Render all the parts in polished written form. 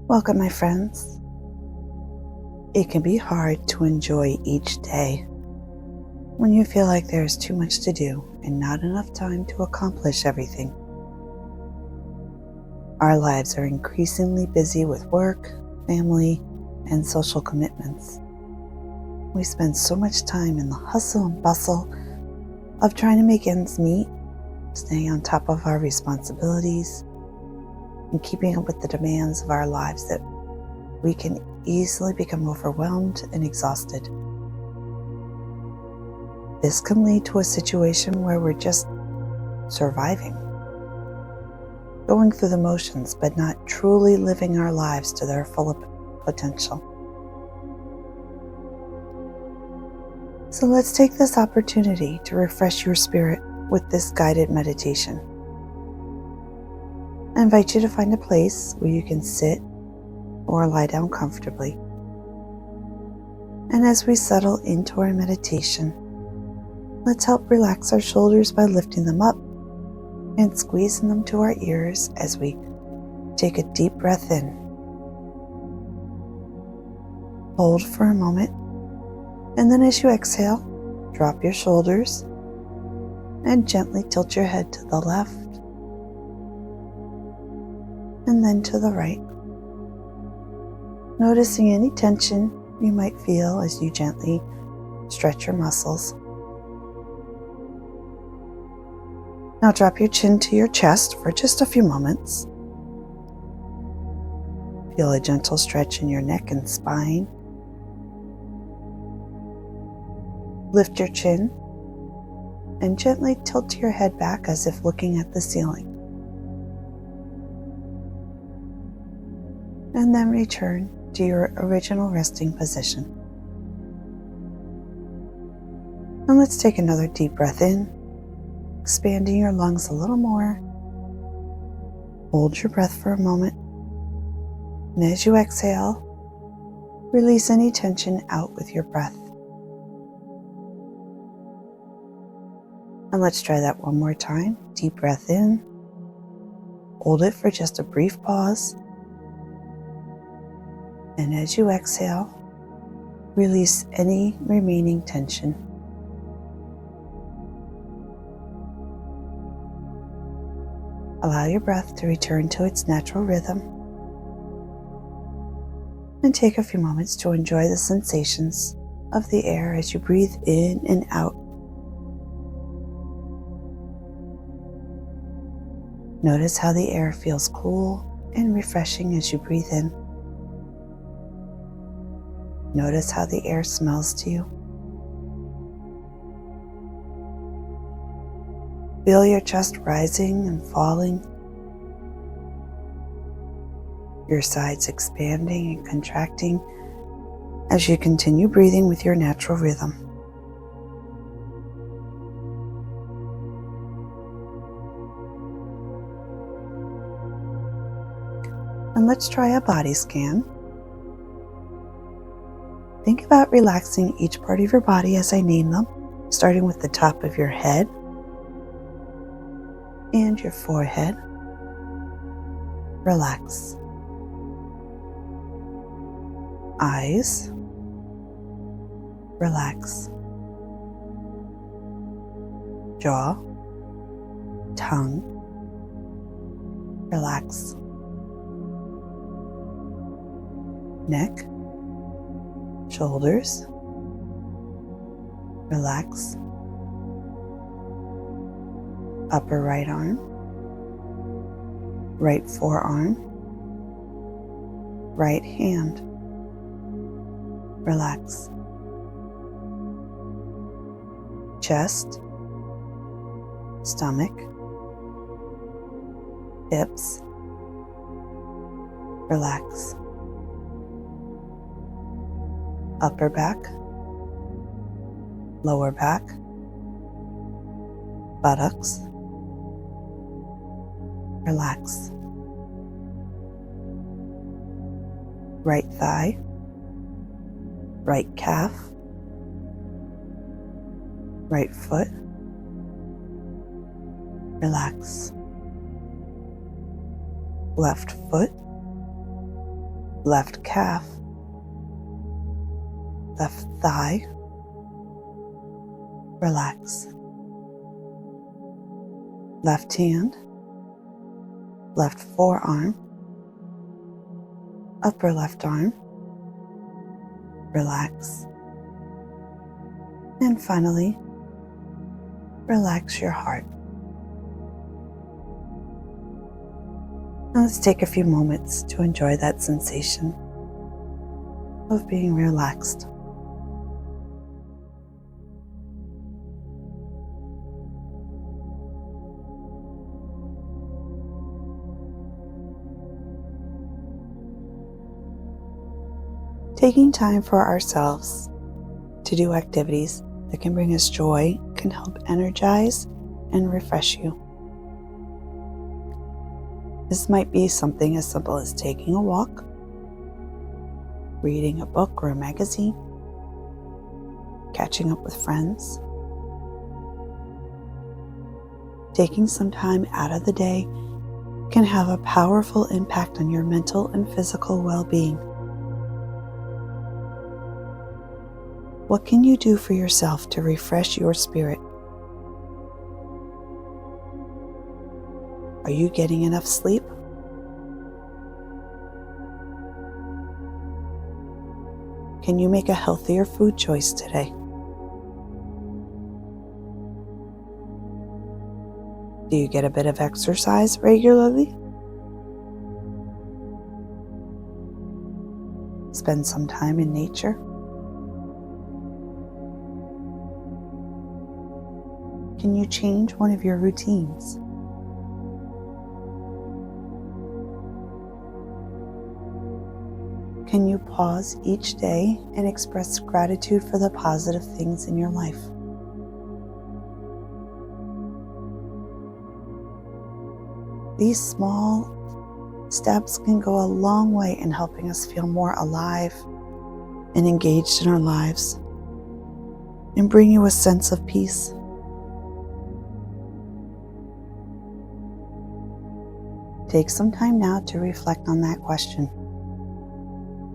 Welcome, my friends. It can be hard to enjoy each day when you feel like there's too much to do and not enough time to accomplish everything. Our lives are increasingly busy with work, family, and social commitments. We spend so much time in the hustle and bustle of trying to make ends meet, staying on top of our responsibilities, and keeping up with the demands of our lives that we can easily become overwhelmed and exhausted. This can lead to a situation where we're just surviving, going through the motions, but not truly living our lives to their full potential. So let's take this opportunity to refresh your spirit with this guided meditation. I invite you to find a place where you can sit or lie down comfortably. And as we settle into our meditation, let's help relax our shoulders by lifting them up and squeezing them to our ears as we take a deep breath in. Hold for a moment, and then as you exhale, drop your shoulders and gently tilt your head to the left and then to the right. Noticing any tension you might feel as you gently stretch your muscles. Now drop your chin to your chest for just a few moments. Feel a gentle stretch in your neck and spine. Lift your chin and gently tilt your head back as if looking at the ceiling. And then return to your original resting position. And let's take another deep breath in, expanding your lungs a little more. Hold your breath for a moment. And as you exhale, release any tension out with your breath. And let's try that one more time. Deep breath in. Hold it for just a brief pause. And as you exhale, release any remaining tension. Allow your breath to return to its natural rhythm. And take a few moments to enjoy the sensations of the air as you breathe in and out. Notice how the air feels cool and refreshing as you breathe in. Notice how the air smells to you. Feel your chest rising and falling, your sides expanding and contracting as you continue breathing with your natural rhythm. And let's try a body scan. Think about relaxing each part of your body as I name them, starting with the top of your head and your forehead. Relax. Eyes. Relax. Jaw. Tongue. Relax. Neck. Shoulders. Relax. Upper right arm. Right forearm. Right hand. Relax. Chest. Stomach. Hips. Relax. Upper back, lower back, buttocks. Relax. Right thigh, right calf, right foot. Relax. Left foot, left calf, left thigh, relax. Left hand, left forearm, upper left arm, relax. And finally, relax your heart. Now let's take a few moments to enjoy that sensation of being relaxed. Taking time for ourselves to do activities that can bring us joy can help energize and refresh you. This might be something as simple as taking a walk, reading a book or a magazine, catching up with friends. Taking some time out of the day can have a powerful impact on your mental and physical well-being. What can you do for yourself to refresh your spirit? Are you getting enough sleep? Can you make a healthier food choice today? Do you get a bit of exercise regularly? Spend some time in nature? Can you change one of your routines? Can you pause each day and express gratitude for the positive things in your life? These small steps can go a long way in helping us feel more alive and engaged in our lives and bring you a sense of peace. Take some time now to reflect on that question.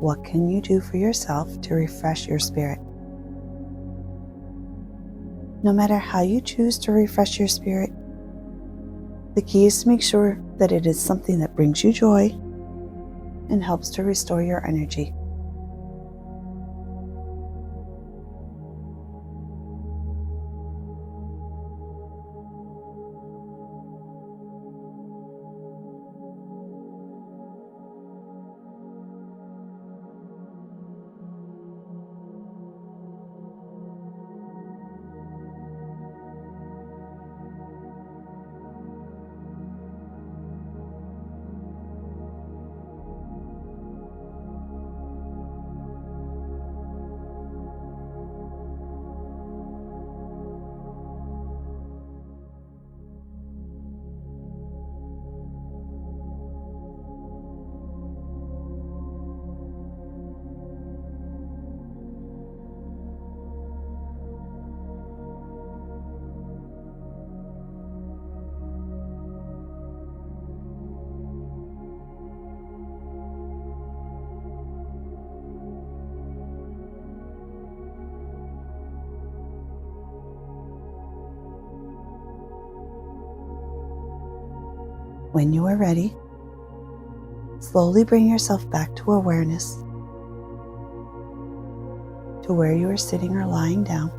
What can you do for yourself to refresh your spirit? No matter how you choose to refresh your spirit, the key is to make sure that it is something that brings you joy and helps to restore your energy. When you are ready, slowly bring yourself back to awareness, to where you are sitting or lying down.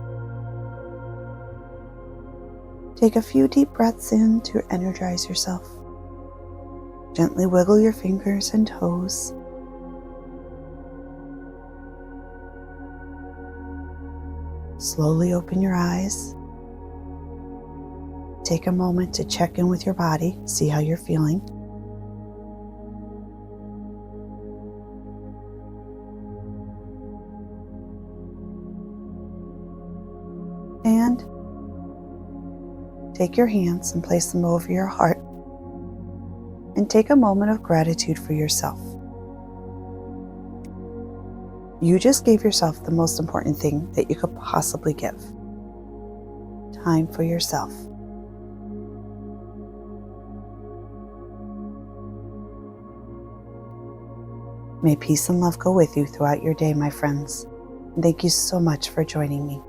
Take a few deep breaths in to energize yourself. Gently wiggle your fingers and toes. Slowly open your eyes. Take a moment to check in with your body, see how you're feeling. And take your hands and place them over your heart and take a moment of gratitude for yourself. You just gave yourself the most important thing that you could possibly give. Time for yourself. May peace and love go with you throughout your day, my friends. And thank you so much for joining me.